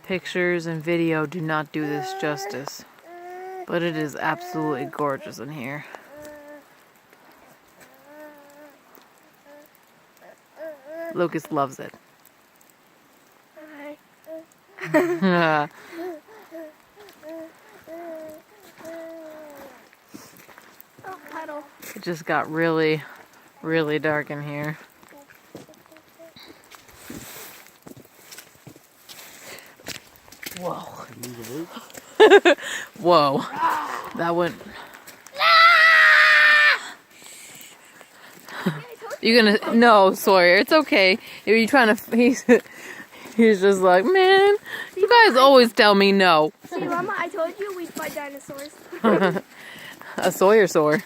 Pictures and video do not do this justice, but it is absolutely gorgeous in here. Lucas loves it. It just got really, really dark in here. Whoa. Whoa. That went... You're gonna... No, Sawyer, it's okay. If you're trying to... He's just like, man, you guys always tell me no. See, Mama, I told you we'd fight dinosaurs. A Sawyer sore.